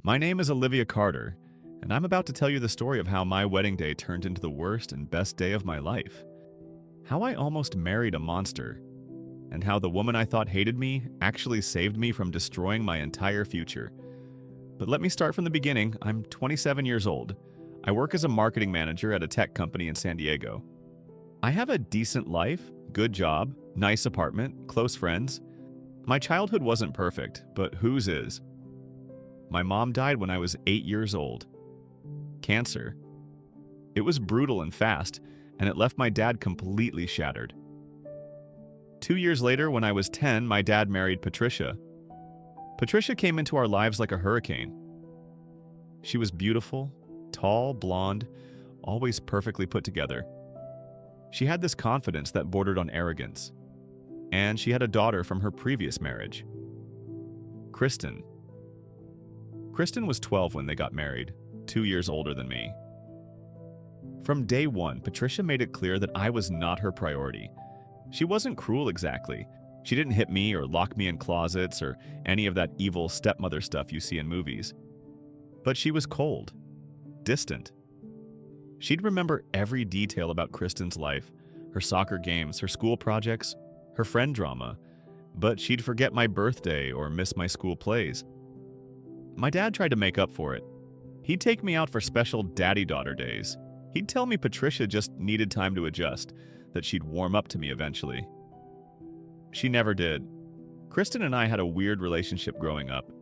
My name is Olivia Carter, and I'm about to tell you the story of how my wedding day turned into the worst and best day of my life. How I almost married a monster, and how the woman I thought hated me actually saved me from destroying my entire future. But let me start from the beginning. I'm 27 years old. I work as a marketing manager at a tech company in San Diego. I have a decent life, good job, nice apartment, close friends. My childhood wasn't perfect, but whose is? My mom died when I was 8 years old. Cancer. It was brutal and fast, and it left my dad completely shattered. 2 years later, when I was 10, my dad married Patricia. Patricia came into our lives like a hurricane. She was beautiful, tall, blonde, always perfectly put together. She had this confidence that bordered on arrogance. And she had a daughter from her previous marriage. Kristen. Kristen was 12 when they got married, 2 years older than me. From day one, Patricia made it clear that I was not her priority. She wasn't cruel exactly. She didn't hit me or lock me in closets or any of that evil stepmother stuff you see in movies. But she was cold, distant. She'd remember every detail about Kristen's life, her soccer games, her school projects, her friend drama, but she'd forget my birthday or miss my school plays. My dad tried to make up for it. He'd take me out for special daddy-daughter days. He'd tell me Patricia just needed time to adjust, that she'd warm up to me eventually. She never did. Kristen and I had a weird relationship growing up.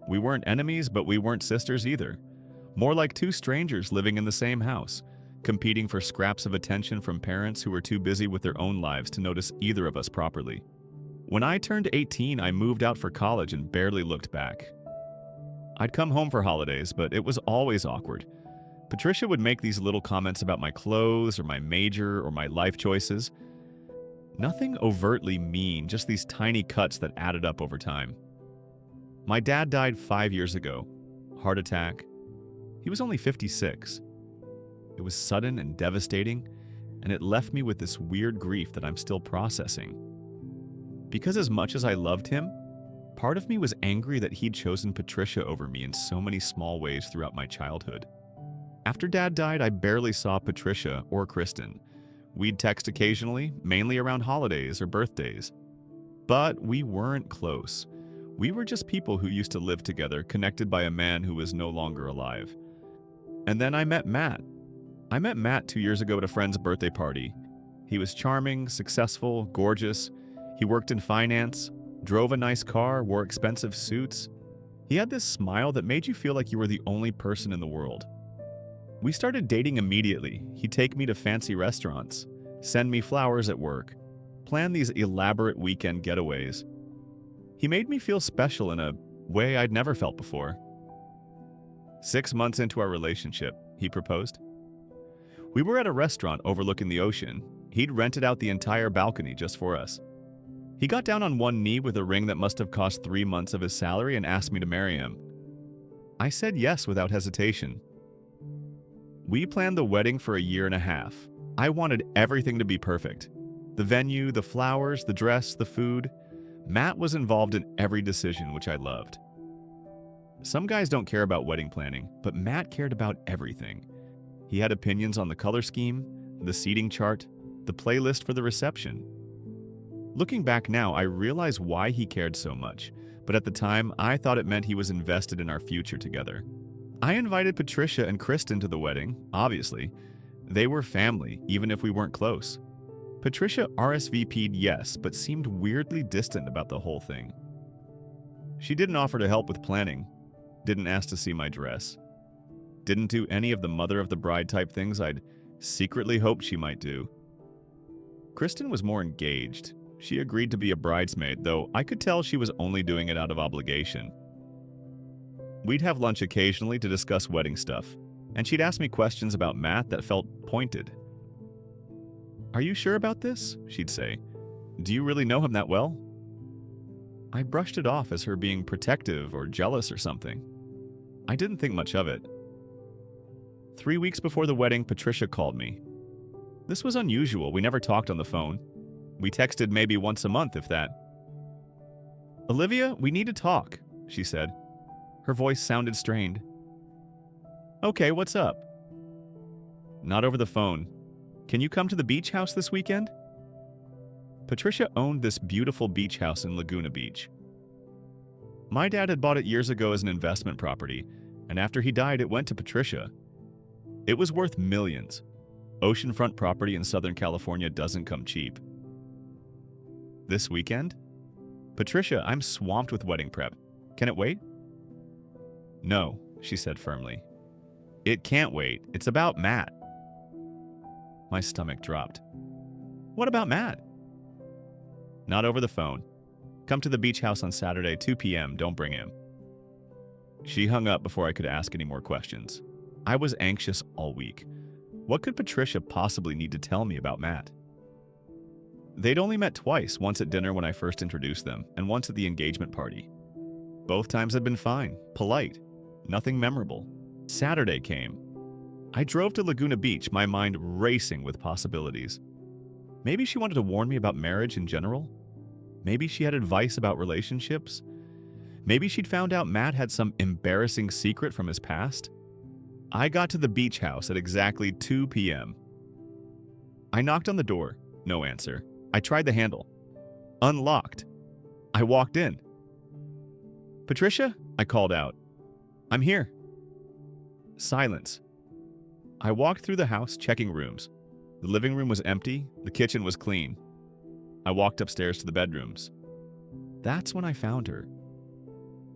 We weren't enemies, but we weren't sisters either. More like two strangers living in the same house, competing for scraps of attention from parents who were too busy with their own lives to notice either of us properly. When I turned 18, I moved out for college and barely looked back. I'd come home for holidays, but it was always awkward. Patricia would make these little comments about my clothes or my major or my life choices. Nothing overtly mean, just these tiny cuts that added up over time. My dad died 5 years ago. Heart attack. He was only 56. It was sudden and devastating, and it left me with this weird grief that I'm still processing. Because as much as I loved him, part of me was angry that he'd chosen Patricia over me in so many small ways throughout my childhood. After Dad died, I barely saw Patricia or Kristen. We'd text occasionally, mainly around holidays or birthdays. But we weren't close. We were just people who used to live together, connected by a man who was no longer alive. And then I met Matt. I met Matt 2 years ago at a friend's birthday party. He was charming, successful, gorgeous. He worked in finance, drove a nice car, wore expensive suits. He had this smile that made you feel like you were the only person in the world. We started dating immediately. He'd take me to fancy restaurants, send me flowers at work, plan these elaborate weekend getaways. He made me feel special in a way I'd never felt before. 6 months into our relationship, he proposed. We were at a restaurant overlooking the ocean. He'd rented out the entire balcony just for us. He got down on one knee with a ring that must have cost 3 months of his salary and asked me to marry him. I said yes without hesitation. We planned the wedding for a year and a half. I wanted everything to be perfect. The venue, the flowers, the dress, the food. Matt was involved in every decision, which I loved. Some guys don't care about wedding planning, but Matt cared about everything. He had opinions on the color scheme, the seating chart, the playlist for the reception. Looking back now, I realize why he cared so much, but at the time, I thought it meant he was invested in our future together. I invited Patricia and Kristen to the wedding, obviously. They were family, even if we weren't close. Patricia RSVP'd yes, but seemed weirdly distant about the whole thing. She didn't offer to help with planning, didn't ask to see my dress, didn't do any of the mother of the bride type things I'd secretly hoped she might do. Kristen was more engaged. She agreed to be a bridesmaid, though I could tell she was only doing it out of obligation. We'd have lunch occasionally to discuss wedding stuff, and she'd ask me questions about Matt that felt pointed. "Are you sure about this?" she'd say. "Do you really know him that well?" I brushed it off as her being protective or jealous or something. I didn't think much of it. 3 weeks before the wedding, Patricia called me. This was unusual. We never talked on the phone. We texted maybe once a month, if that. "Olivia, we need to talk," she said. Her voice sounded strained. "Okay, what's up?" "Not over the phone. Can you come to the beach house this weekend?" Patricia owned this beautiful beach house in Laguna Beach. My dad had bought it years ago as an investment property, and after he died, it went to Patricia. It was worth millions. Oceanfront property in Southern California doesn't come cheap. "This weekend?" "Patricia, I'm swamped with wedding prep. Can it wait?" "No," she said firmly. "It can't wait. It's about Matt." My stomach dropped. "What about Matt?" "Not over the phone. Come to the beach house on Saturday, 2 p.m. Don't bring him." She hung up before I could ask any more questions. I was anxious all week. What could Patricia possibly need to tell me about Matt? They'd only met twice, once at dinner when I first introduced them, and once at the engagement party. Both times had been fine, polite, nothing memorable. Saturday came. I drove to Laguna Beach, my mind racing with possibilities. Maybe she wanted to warn me about marriage in general. Maybe she had advice about relationships. Maybe she'd found out Matt had some embarrassing secret from his past. I got to the beach house at exactly 2 p.m. I knocked on the door. No answer. I tried the handle. Unlocked. I walked in. "Patricia?" I called out. "I'm here." Silence. I walked through the house, checking rooms. The living room was empty. The kitchen was clean. I walked upstairs to the bedrooms. That's when I found her.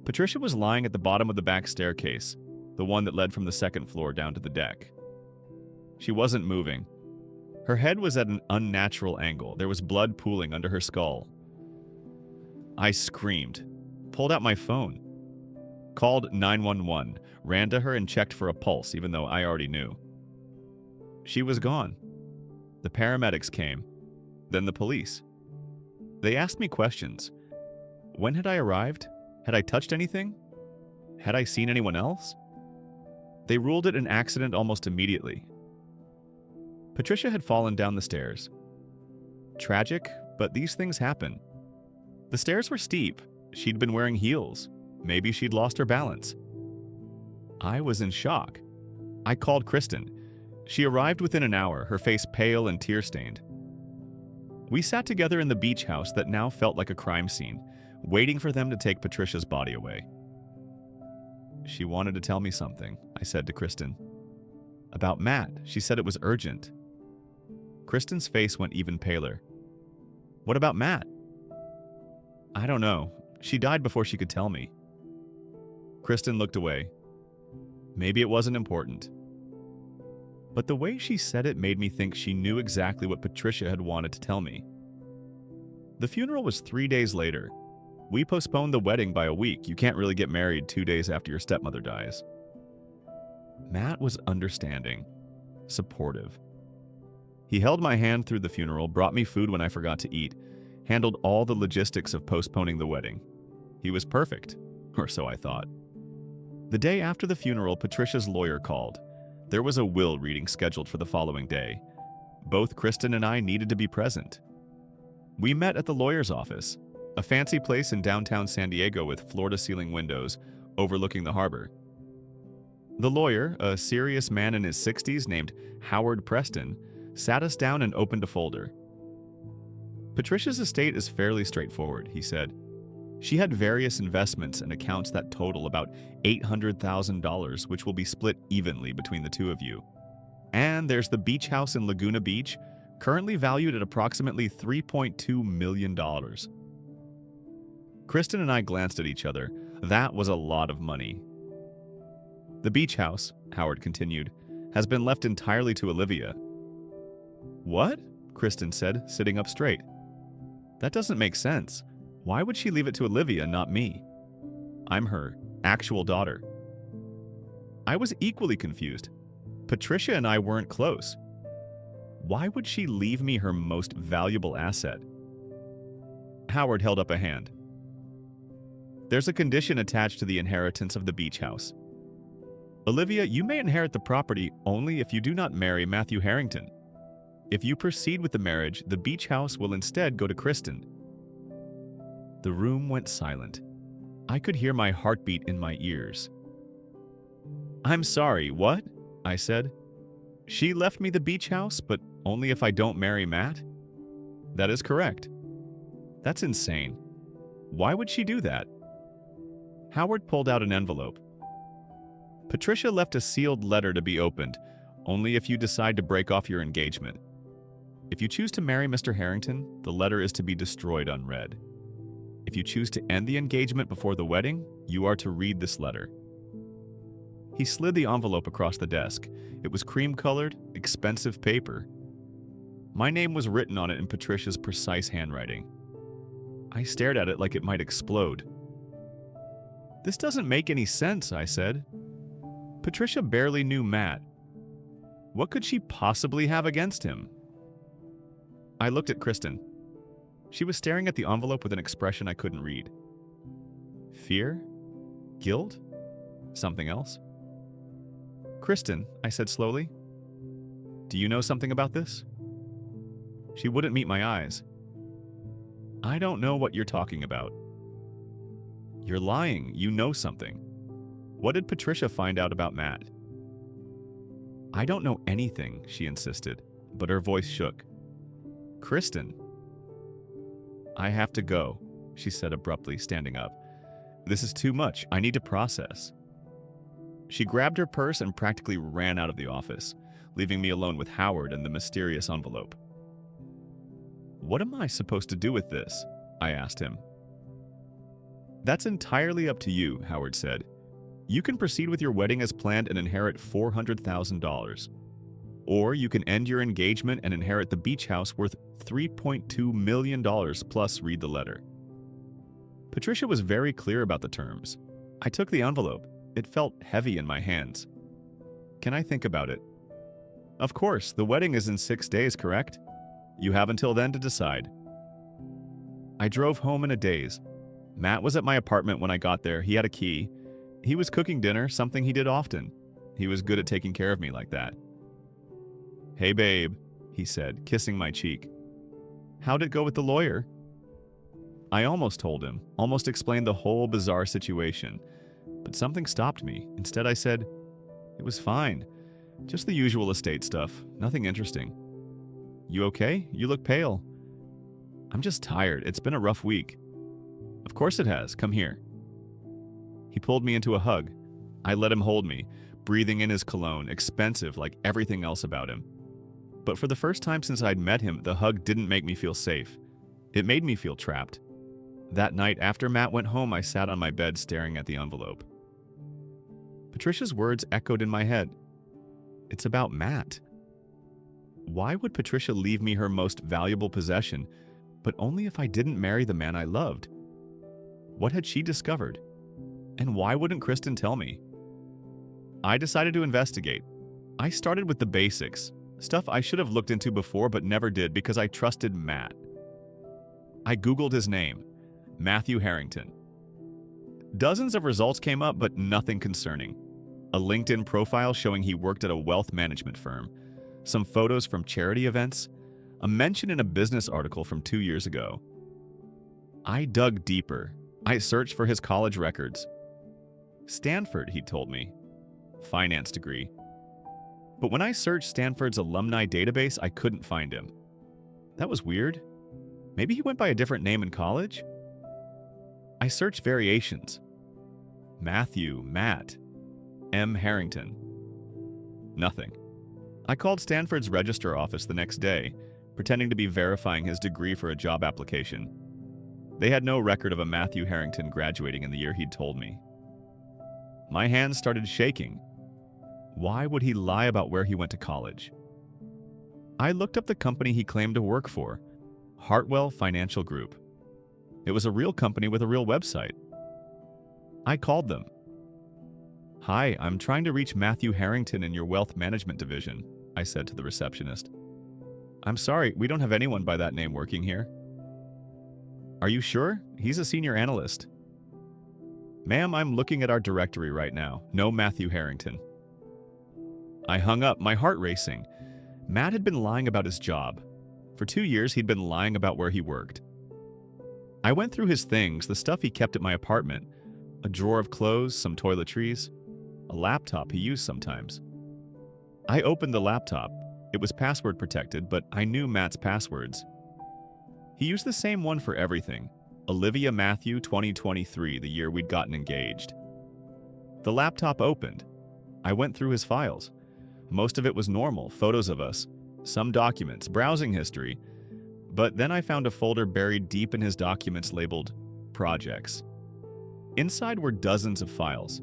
Patricia was lying at the bottom of the back staircase, the one that led from the second floor down to the deck. She wasn't moving. Her head was at an unnatural angle. There was blood pooling under her skull. I screamed, pulled out my phone, called 911, ran to her and checked for a pulse, even though I already knew. She was gone. The paramedics came, then the police. They asked me questions. When had I arrived? Had I touched anything? Had I seen anyone else? They ruled it an accident almost immediately. Patricia had fallen down the stairs. Tragic, but these things happen. The stairs were steep. She'd been wearing heels. Maybe she'd lost her balance. I was in shock. I called Kristen. She arrived within an hour, her face pale and tear-stained. We sat together in the beach house that now felt like a crime scene, waiting for them to take Patricia's body away. She wanted to tell me something, I said to Kristen. About Matt. She said it was urgent. Kristen's face went even paler. What about Matt? I don't know. She died before she could tell me. Kristen looked away. Maybe it wasn't important. But the way she said it made me think she knew exactly what Patricia had wanted to tell me. The funeral was 3 days later. We postponed the wedding by a week. You can't really get married 2 days after your stepmother dies. Matt was understanding, supportive. He held my hand through the funeral, brought me food when I forgot to eat, handled all the logistics of postponing the wedding. He was perfect, or so I thought. The day after the funeral, Patricia's lawyer called. There was a will reading scheduled for the following day. Both Kristen and I needed to be present. We met at the lawyer's office, a fancy place in downtown San Diego with floor-to-ceiling windows overlooking the harbor. The lawyer, a serious man in his 60s named Howard Preston, sat us down and opened a folder. Patricia's estate is fairly straightforward, he said. She had various investments and accounts that total about $800,000, which will be split evenly between the two of you. And there's the beach house in Laguna Beach, currently valued at approximately $3.2 million. Kristen and I glanced at each other. That was a lot of money. The beach house, Howard continued, has been left entirely to Olivia. What? Kristen said, sitting up straight. That doesn't make sense. Why would she leave it to Olivia, not me? I'm her actual daughter. I was equally confused. Patricia and I weren't close. Why would she leave me her most valuable asset? Howard held up a hand. There's a condition attached to the inheritance of the beach house. Olivia, you may inherit the property only if you do not marry Matthew Harrington. If you proceed with the marriage, the beach house will instead go to Kristen. The room went silent. I could hear my heartbeat in my ears. "I'm sorry, what?" I said. "She left me the beach house, but only if I don't marry Matt?" "That is correct." "That's insane. Why would she do that?" Howard pulled out an envelope. "Patricia left a sealed letter to be opened, only if you decide to break off your engagement. If you choose to marry Mr. Harrington, the letter is to be destroyed unread. If you choose to end the engagement before the wedding, you are to read this letter." He slid the envelope across the desk. It was cream-colored, expensive paper. My name was written on it in Patricia's precise handwriting. I stared at it like it might explode. "This doesn't make any sense," I said. Patricia barely knew Matt. What could she possibly have against him? I looked at Kristen. She was staring at the envelope with an expression I couldn't read. Fear? Guilt? Something else? "Kristen," I said slowly, "do you know something about this?" She wouldn't meet my eyes. "I don't know what you're talking about." "You're lying. You know something. What did Patricia find out about Matt?" "I don't know anything," she insisted, but her voice shook. "Kristen." "I have to go," she said abruptly, standing up. "This is too much. I need to process." She grabbed her purse and practically ran out of the office, leaving me alone with Howard and the mysterious envelope. "What am I supposed to do with this?" I asked him. "That's entirely up to you," Howard said. "You can proceed with your wedding as planned and inherit $400,000. Or you can end your engagement and inherit the beach house worth $3.2 million plus read the letter." Patricia was very clear about the terms. I took the envelope. It felt heavy in my hands. "Can I think about it?" "Of course, the wedding is in 6 days, correct? You have until then to decide." I drove home in a daze. Matt was at my apartment when I got there. He had a key. He was cooking dinner, something he did often. He was good at taking care of me like that. "Hey, babe," he said, kissing my cheek. "How'd it go with the lawyer?" I almost told him, almost explained the whole bizarre situation. But something stopped me. Instead, I said, "It was fine. Just the usual estate stuff. Nothing interesting." "You okay? You look pale." "I'm just tired. It's been a rough week." "Of course it has. Come here." He pulled me into a hug. I let him hold me, breathing in his cologne, expensive like everything else about him. But for the first time since I'd met him, the hug didn't make me feel safe. It made me feel trapped. That night, after Matt went home, I sat on my bed staring at the envelope. Patricia's words echoed in my head. It's about Matt. Why would Patricia leave me her most valuable possession, but only if I didn't marry the man I loved? What had she discovered? And why wouldn't Kristen tell me? I decided to investigate. I started with the basics, stuff I should have looked into before but never did because I trusted Matt. I Googled his name, Matthew Harrington. Dozens of results came up, but nothing concerning. A LinkedIn profile showing he worked at a wealth management firm, some photos from charity events, a mention in a business article from 2 years ago. I dug deeper. I searched for his college records. Stanford, he told me. Finance degree. But when I searched Stanford's alumni database, I couldn't find him. That was weird. Maybe he went by a different name in college? I searched variations. Matthew, Matt, M. Harrington. Nothing. I called Stanford's register office the next day, pretending to be verifying his degree for a job application. They had no record of a Matthew Harrington graduating in the year he'd told me. My hands started shaking. Why would he lie about where he went to college? I looked up the company he claimed to work for, Hartwell Financial Group. It was a real company with a real website. I called them. "Hi, I'm trying to reach Matthew Harrington in your wealth management division," I said to the receptionist. "I'm sorry, we don't have anyone by that name working here." "Are you sure? He's a senior analyst." "Ma'am, I'm looking at our directory right now. No Matthew Harrington." I hung up, my heart racing. Matt had been lying about his job. For 2 years, he'd been lying about where he worked. I went through his things, the stuff he kept at my apartment, a drawer of clothes, some toiletries, a laptop he used sometimes. I opened the laptop. It was password protected, but I knew Matt's passwords. He used the same one for everything. Olivia Matthew 2023, the year we'd gotten engaged. The laptop opened. I went through his files. Most of it was normal, photos of us, some documents, browsing history. But then I found a folder buried deep in his documents labeled Projects. Inside were dozens of files,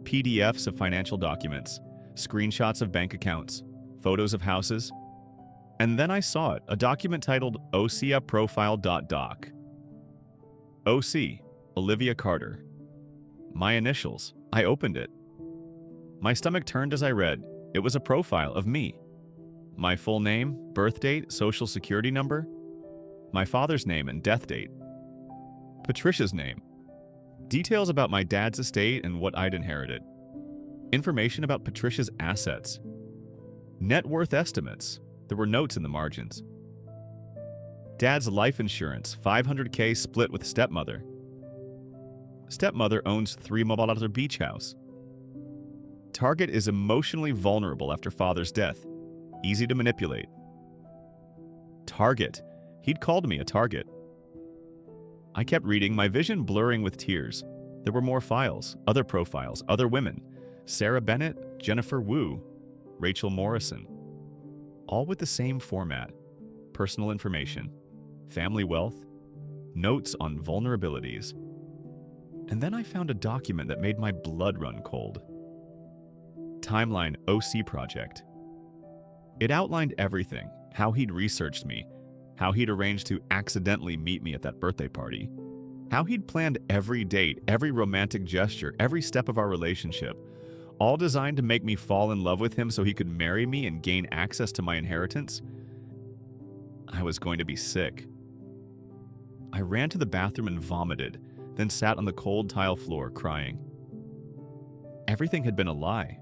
PDFs of financial documents, screenshots of bank accounts, photos of houses. And then I saw it, a document titled OCA Profile.doc. OC, Olivia Carter. My initials. I opened it. My stomach turned as I read. It was a profile of me. My full name, birth date, social security number, my father's name and death date, Patricia's name, details about my dad's estate and what I'd inherited, information about Patricia's assets, net worth estimates. There were notes in the margins. Dad's life insurance, $500K split with Stepmother. Stepmother owns 3 Mobile beach house. Target is emotionally vulnerable after father's death. Easy to manipulate. Target. He'd called me a target. I kept reading, my vision blurring with tears. There were more files, other profiles, other women. Sarah Bennett, Jennifer Wu, Rachel Morrison. All with the same format. Personal information, family wealth, notes on vulnerabilities. And then I found a document that made my blood run cold. Timeline OC Project. It outlined everything, how he'd researched me, how he'd arranged to accidentally meet me at that birthday party, how he'd planned every date, every romantic gesture, every step of our relationship, all designed to make me fall in love with him so he could marry me and gain access to my inheritance. I was going to be sick. I ran to the bathroom and vomited, then sat on the cold tile floor crying. Everything had been a lie.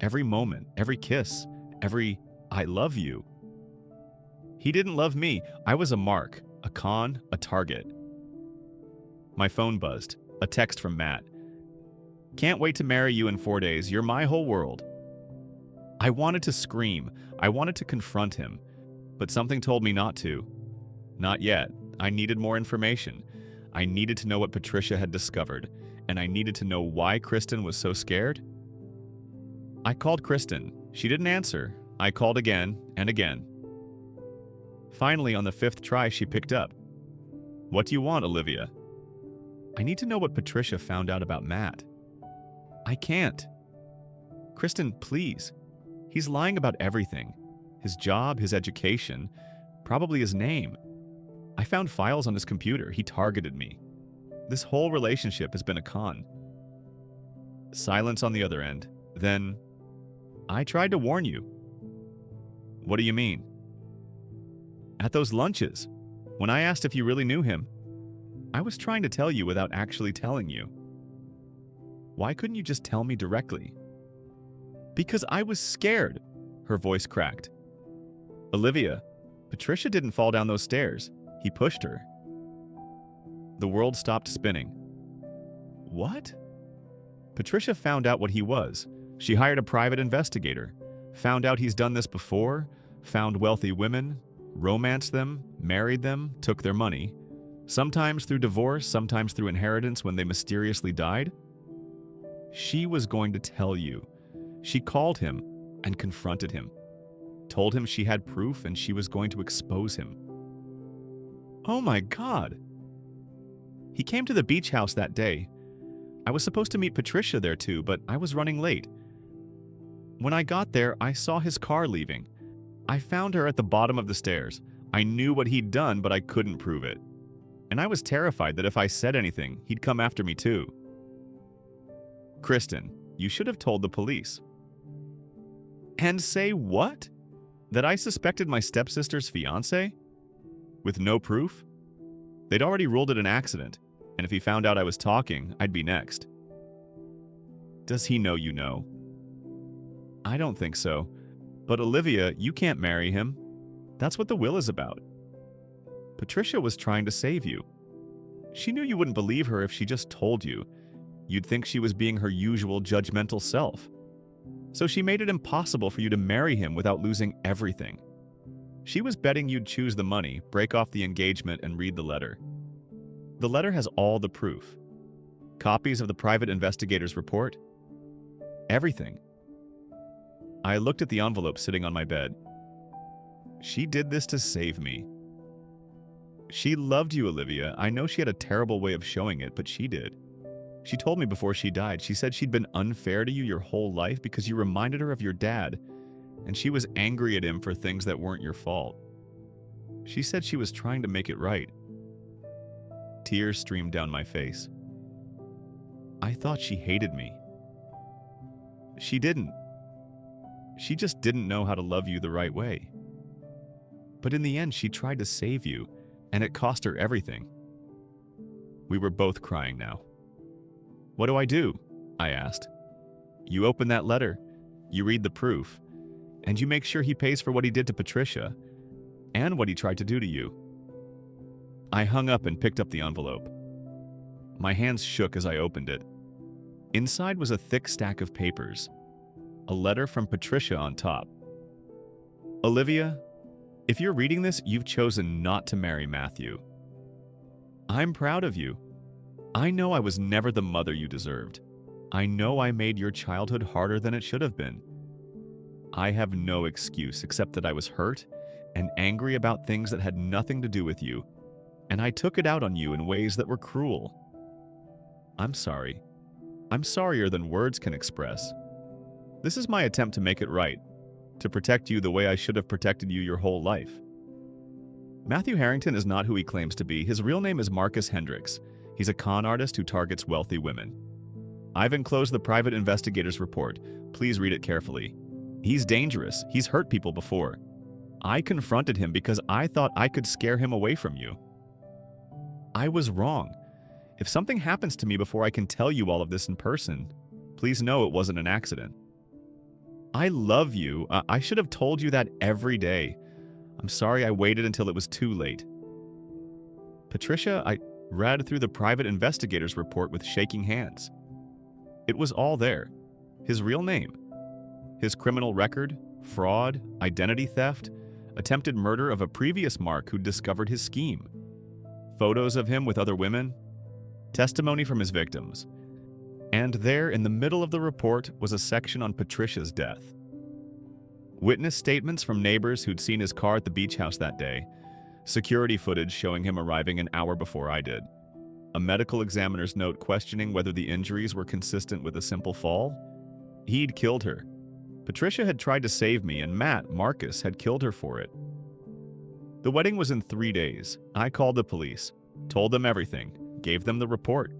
Every moment, every kiss, every I love you. He didn't love me. I was a mark, a con, a target. My phone buzzed. A text from Matt. Can't wait to marry you in 4 days. You're my whole world. I wanted to scream. I wanted to confront him. But something told me not to. Not yet. I needed more information. I needed to know what Patricia had discovered. And I needed to know why Kristen was so scared. I called Kristen. She didn't answer. I called again and again. Finally, on the 5th try, she picked up. What do you want, Olivia? I need to know what Patricia found out about Matt. I can't. Kristen, please. He's lying about everything. His job, his education, probably his name. I found files on his computer. He targeted me. This whole relationship has been a con. Silence on the other end. Then, I tried to warn you. What do you mean? At those lunches, when I asked if you really knew him, I was trying to tell you without actually telling you. Why couldn't you just tell me directly? Because I was scared, her voice cracked. Olivia, Patricia didn't fall down those stairs. He pushed her. The world stopped spinning. What? Patricia found out what he was. She hired a private investigator, found out he's done this before, found wealthy women, romanced them, married them, took their money, sometimes through divorce, sometimes through inheritance when they mysteriously died. She was going to tell you. She called him and confronted him, told him she had proof and she was going to expose him. Oh my God! He came to the beach house that day. I was supposed to meet Patricia there too, but I was running late. When I got there, I saw his car leaving. I found her at the bottom of the stairs. I knew what he'd done, but I couldn't prove it. And I was terrified that if I said anything, he'd come after me too. Kristen, you should have told the police. And say what? That I suspected my stepsister's fiancé? With no proof? They'd already ruled it an accident, and if he found out I was talking, I'd be next. Does he know you know? I don't think so. But Olivia, you can't marry him. That's what the will is about. Patricia was trying to save you. She knew you wouldn't believe her if she just told you. You'd think she was being her usual judgmental self. So she made it impossible for you to marry him without losing everything. She was betting you'd choose the money, break off the engagement, and read the letter. The letter has all the proof. Copies of the private investigator's report. Everything. I looked at the envelope sitting on my bed. She did this to save me. She loved you, Olivia. I know she had a terrible way of showing it, but she did. She told me before she died, she said she'd been unfair to you your whole life because you reminded her of your dad, and she was angry at him for things that weren't your fault. She said she was trying to make it right. Tears streamed down my face. I thought she hated me. She didn't. She just didn't know how to love you the right way. But in the end, she tried to save you, and it cost her everything. We were both crying now. What do I do? I asked. You open that letter, you read the proof, and you make sure he pays for what he did to Patricia and what he tried to do to you. I hung up and picked up the envelope. My hands shook as I opened it. Inside was a thick stack of papers, a letter from Patricia on top. Olivia, if you're reading this, you've chosen not to marry Matthew. I'm proud of you. I know I was never the mother you deserved. I know I made your childhood harder than it should have been. I have no excuse except that I was hurt and angry about things that had nothing to do with you, and I took it out on you in ways that were cruel. I'm sorry. I'm sorrier than words can express. This is my attempt to make it right, to protect you the way I should have protected you your whole life. Matthew Harrington is not who he claims to be. His real name is Marcus Hendricks. He's a con artist who targets wealthy women. I've enclosed the private investigator's report. Please read it carefully. He's dangerous. He's hurt people before. I confronted him because I thought I could scare him away from you. I was wrong. If something happens to me before I can tell you all of this in person, please know it wasn't an accident. I love you. I should have told you that every day. I'm sorry I waited until it was too late. Patricia, I read through the private investigator's report with shaking hands. It was all there. His real name, his criminal record, fraud, identity theft, attempted murder of a previous Mark who'd discovered his scheme, photos of him with other women, testimony from his victims. And there, in the middle of the report, was a section on Patricia's death. Witness statements from neighbors who'd seen his car at the beach house that day, security footage showing him arriving an hour before I did, a medical examiner's note questioning whether the injuries were consistent with a simple fall. He'd killed her. Patricia had tried to save me, and Matt, Marcus, had killed her for it. The wedding was in 3 days. I called the police, told them everything, gave them the report.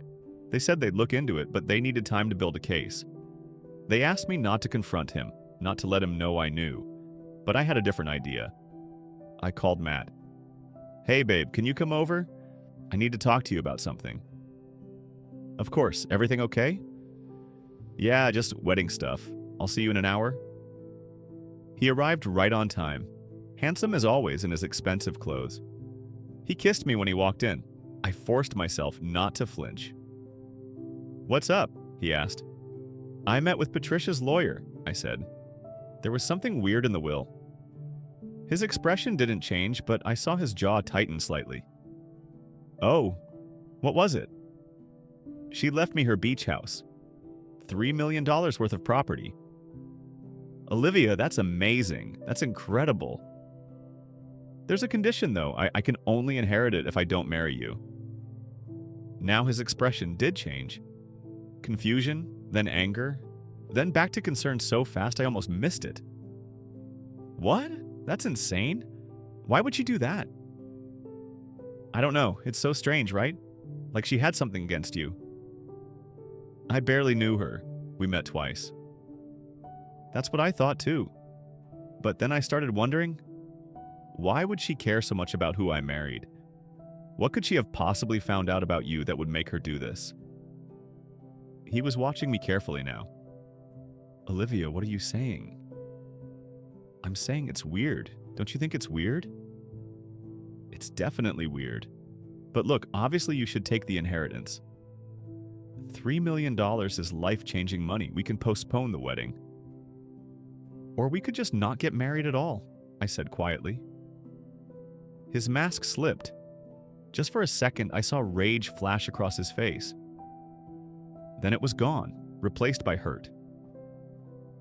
They said they'd look into it, but they needed time to build a case. They asked me not to confront him, not to let him know I knew, but I had a different idea. I called Matt. Hey babe, can you come over? I need to talk to you about something. Of course, everything okay? Yeah, just wedding stuff. I'll see you in an hour. He arrived right on time, handsome as always in his expensive clothes. He kissed me when he walked in. I forced myself not to flinch. What's up? He asked. I met with Patricia's lawyer, I said. There was something weird in the will. His expression didn't change, but I saw his jaw tighten slightly. Oh, what was it? She left me her beach house. $3 million worth of property. Olivia, that's amazing. That's incredible. There's a condition, though. I can only inherit it if I don't marry you. Now his expression did change. Confusion, then anger, then back to concern so fast I almost missed it. What? That's insane. Why would she do that? I don't know. It's so strange, right? Like she had something against you. I barely knew her. We met twice. That's what I thought too. But then I started wondering, why would she care so much about who I married? What could she have possibly found out about you that would make her do this? He was watching me carefully now. Olivia, what are you saying? I'm saying it's weird. Don't you think it's weird? It's definitely weird. But look, obviously you should take the inheritance. $3 million is life-changing money. We can postpone the wedding. Or we could just not get married at all, I said quietly. His mask slipped. Just for a second, I saw rage flash across his face. Then it was gone, replaced by hurt.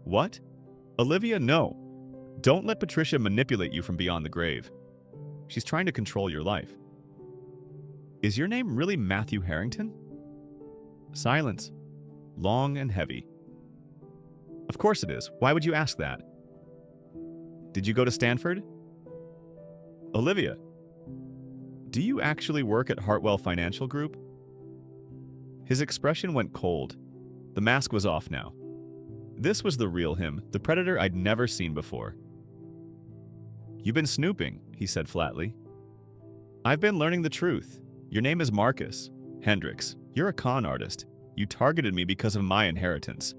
What? Olivia, no. Don't let Patricia manipulate you from beyond the grave. She's trying to control your life. Is your name really Matthew Harrington? Silence. Long and heavy. Of course it is. Why would you ask that? Did you go to Stanford? Olivia, do you actually work at Hartwell Financial Group? His expression went cold. The mask was off now. This was the real him, the predator I'd never seen before. You've been snooping, he said flatly. I've been learning the truth. Your name is Marcus Hendricks. You're a con artist. You targeted me because of my inheritance.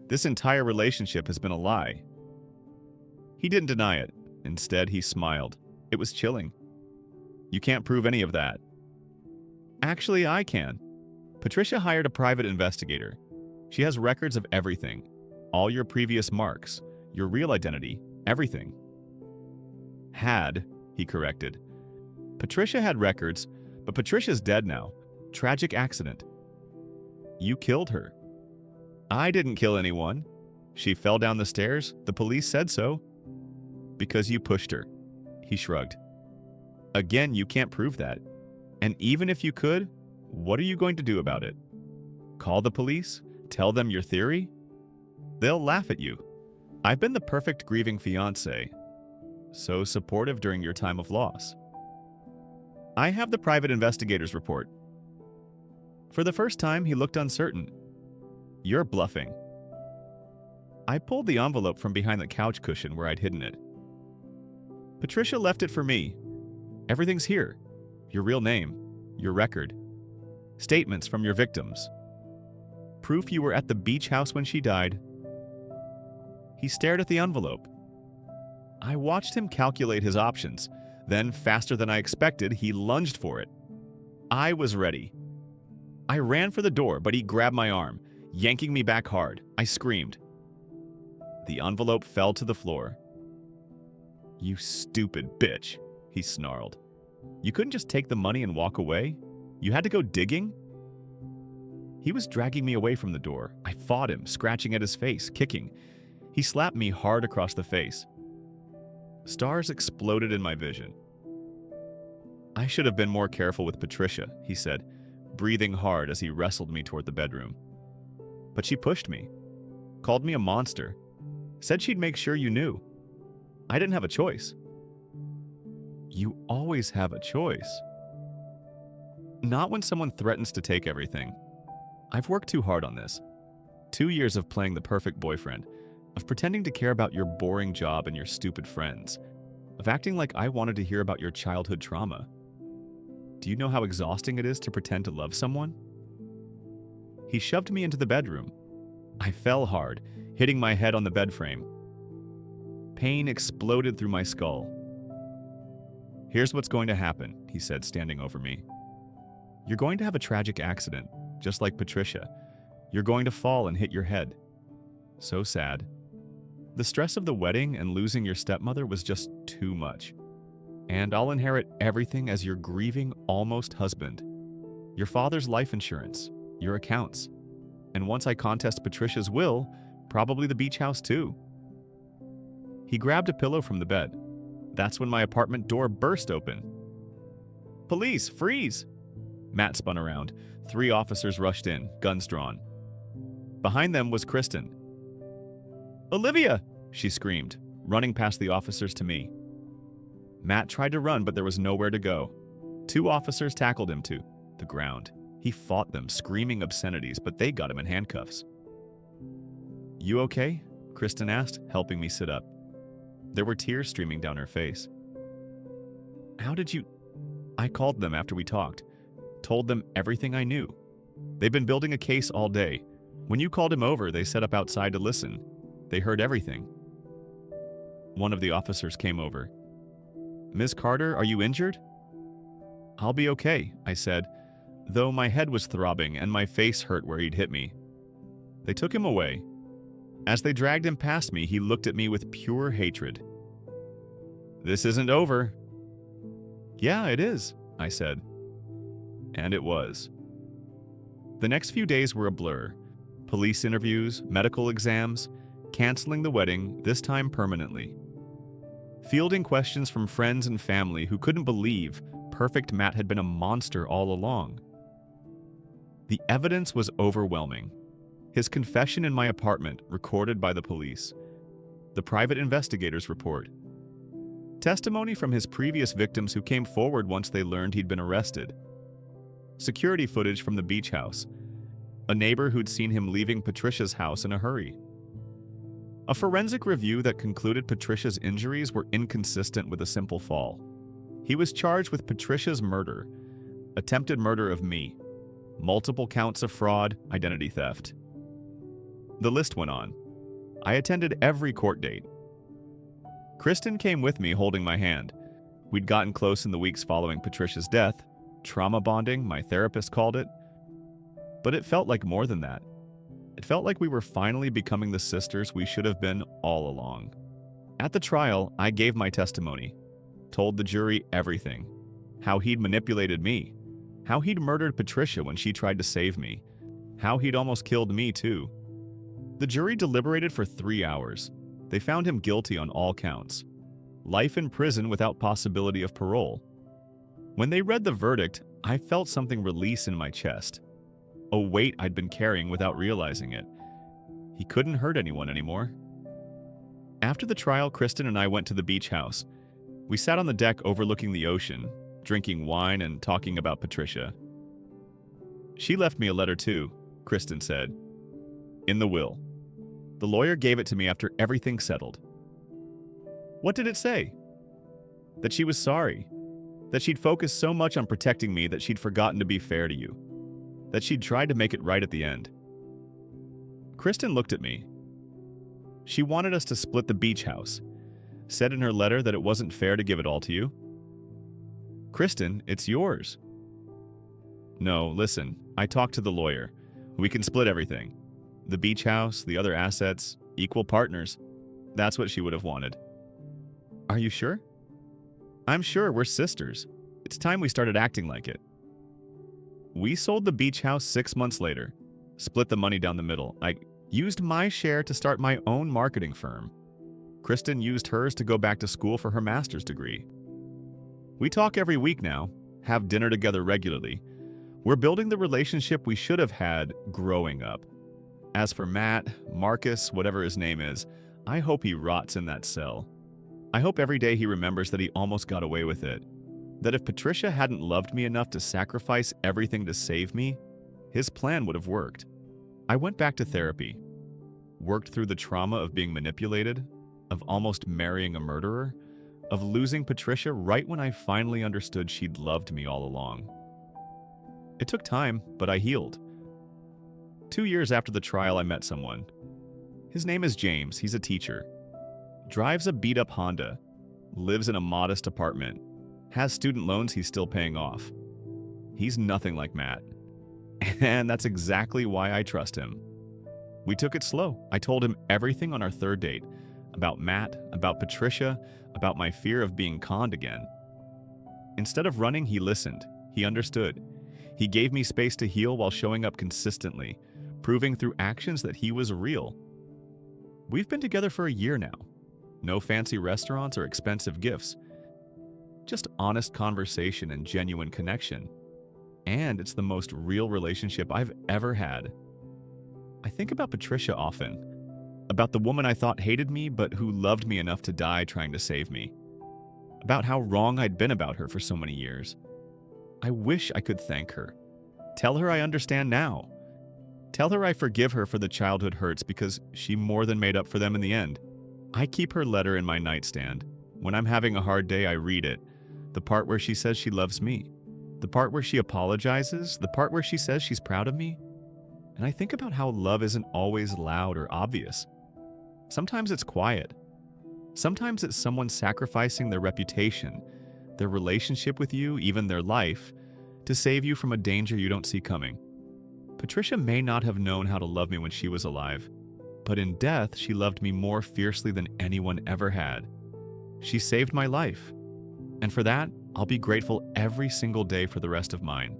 This entire relationship has been a lie. He didn't deny it. Instead, he smiled. It was chilling. You can't prove any of that. Actually, I can. Patricia hired a private investigator. She has records of everything. All your previous marks, your real identity, everything. Had, he corrected. Patricia had records, but Patricia's dead now. Tragic accident. You killed her. I didn't kill anyone. She fell down the stairs. The police said so. Because you pushed her. He shrugged. Again, you can't prove that. And even if you could, what are you going to do about it? Call the police? Tell them your theory? They'll laugh at you. I've been the perfect grieving fiancé. So supportive during your time of loss. I have the private investigator's report. For the first time, he looked uncertain. You're bluffing. I pulled the envelope from behind the couch cushion where I'd hidden it. Patricia left it for me. Everything's here. Your real name, your record, statements from your victims, proof you were at the beach house when she died. He stared at the envelope. I watched him calculate his options. Then, faster than I expected, he lunged for it. I was ready. I ran for the door, but he grabbed my arm, yanking me back hard. I screamed. The envelope fell to the floor. You stupid bitch, he snarled. You couldn't just take the money and walk away? You had to go digging? He was dragging me away from the door. I fought him, scratching at his face, kicking. He slapped me hard across the face. Stars exploded in my vision. I should have been more careful with Patricia, he said, breathing hard as he wrestled me toward the bedroom. But she pushed me, called me a monster, said she'd make sure you knew. I didn't have a choice. You always have a choice. Not when someone threatens to take everything. I've worked too hard on this. 2 years of playing the perfect boyfriend, of pretending to care about your boring job and your stupid friends, of acting like I wanted to hear about your childhood trauma. Do you know how exhausting it is to pretend to love someone? He shoved me into the bedroom. I fell hard, hitting my head on the bed frame. Pain exploded through my skull. Here's what's going to happen, he said, standing over me. You're going to have a tragic accident, just like Patricia. You're going to fall and hit your head. So sad. The stress of the wedding and losing your stepmother was just too much. And I'll inherit everything as your grieving almost husband. Your father's life insurance, your accounts. And once I contest Patricia's will, probably the beach house too. He grabbed a pillow from the bed. That's when my apartment door burst open. Police, freeze! Matt spun around. 3 officers rushed in, guns drawn. Behind them was Kristen. Olivia! She screamed, running past the officers to me. Matt tried to run, but there was nowhere to go. 2 officers tackled him to the ground. He fought them, screaming obscenities, but they got him in handcuffs. You okay? Kristen asked, helping me sit up. There were tears streaming down her face. How did you... I called them after we talked. Told them everything I knew. They've been building a case all day. When you called him over, they set up outside to listen. They heard everything. One of the officers came over. Ms. Carter, are you injured? I'll be okay, I said. though my head was throbbing and my face hurt where he'd hit me. They took him away. As they dragged him past me, he looked at me with pure hatred. "This isn't over." "Yeah, it is," I said. And it was. The next few days were a blur. Police interviews, medical exams, canceling the wedding, this time permanently. Fielding questions from friends and family who couldn't believe perfect Matt had been a monster all along. The evidence was overwhelming. His confession in my apartment, recorded by the police. The private investigator's report. Testimony from his previous victims who came forward once they learned he'd been arrested. Security footage from the beach house. A neighbor who'd seen him leaving Patricia's house in a hurry. A forensic review that concluded Patricia's injuries were inconsistent with a simple fall. He was charged with Patricia's murder, attempted murder of me, multiple counts of fraud, identity theft. The list went on. I attended every court date. Kristen came with me holding my hand. We'd gotten close in the weeks following Patricia's death, trauma bonding, my therapist called it. But it felt like more than that. It felt like we were finally becoming the sisters we should have been all along. At the trial, I gave my testimony, told the jury everything. How he'd manipulated me, how he'd murdered Patricia when she tried to save me, how he'd almost killed me too. The jury deliberated for 3 hours. They found him guilty on all counts. Life in prison without possibility of parole. When they read the verdict, I felt something release in my chest. A weight I'd been carrying without realizing it. He couldn't hurt anyone anymore. After the trial, Kristen and I went to the beach house. We sat on the deck overlooking the ocean, drinking wine and talking about Patricia. "She left me a letter too," Kristen said. "In the will. The lawyer gave it to me after everything settled." "What did it say?" "That she was sorry. That she'd focused so much on protecting me that she'd forgotten to be fair to you. That she'd tried to make it right at the end." Kristen looked at me. "She wanted us to split the beach house. Said in her letter that it wasn't fair to give it all to you." "Kristen, it's yours." "No, listen, I talked to the lawyer. We can split everything. The beach house, the other assets, equal partners. That's what she would have wanted." "Are you sure?" "I'm sure, we're sisters. It's time we started acting like it." We sold the beach house 6 months later, split the money down the middle. I used my share to start my own marketing firm. Kristen used hers to go back to school for her master's degree. We talk every week now, have dinner together regularly. We're building the relationship we should have had growing up. As for Matt, Marcus, whatever his name is, I hope he rots in that cell. I hope every day he remembers that he almost got away with it. That if Patricia hadn't loved me enough to sacrifice everything to save me, his plan would have worked. I went back to therapy, worked through the trauma of being manipulated, of almost marrying a murderer, of losing Patricia right when I finally understood she'd loved me all along. It took time, but I healed. 2 years after the trial, I met someone. His name is James. He's a teacher. Drives a beat-up Honda. Lives in a modest apartment. Has student loans he's still paying off. He's nothing like Matt. And that's exactly why I trust him. We took it slow. I told him everything on our third date. About Matt, about Patricia, about my fear of being conned again. Instead of running, he listened. He understood. He gave me space to heal while showing up consistently, proving through actions that he was real. We've been together for a year now. No fancy restaurants or expensive gifts. Just honest conversation and genuine connection. And it's the most real relationship I've ever had. I think about Patricia often. About the woman I thought hated me but who loved me enough to die trying to save me. About how wrong I'd been about her for so many years. I wish I could thank her. Tell her I understand now. Tell her I forgive her for the childhood hurts because she more than made up for them in the end. I keep her letter in my nightstand. When I'm having a hard day, I read it. The part where she says she loves me. The part where she apologizes. The part where she says she's proud of me. And I think about how love isn't always loud or obvious. Sometimes it's quiet. Sometimes it's someone sacrificing their reputation, their relationship with you, even their life, to save you from a danger you don't see coming. Patricia may not have known how to love me when she was alive, but in death, she loved me more fiercely than anyone ever had. She saved my life, and for that, I'll be grateful every single day for the rest of mine.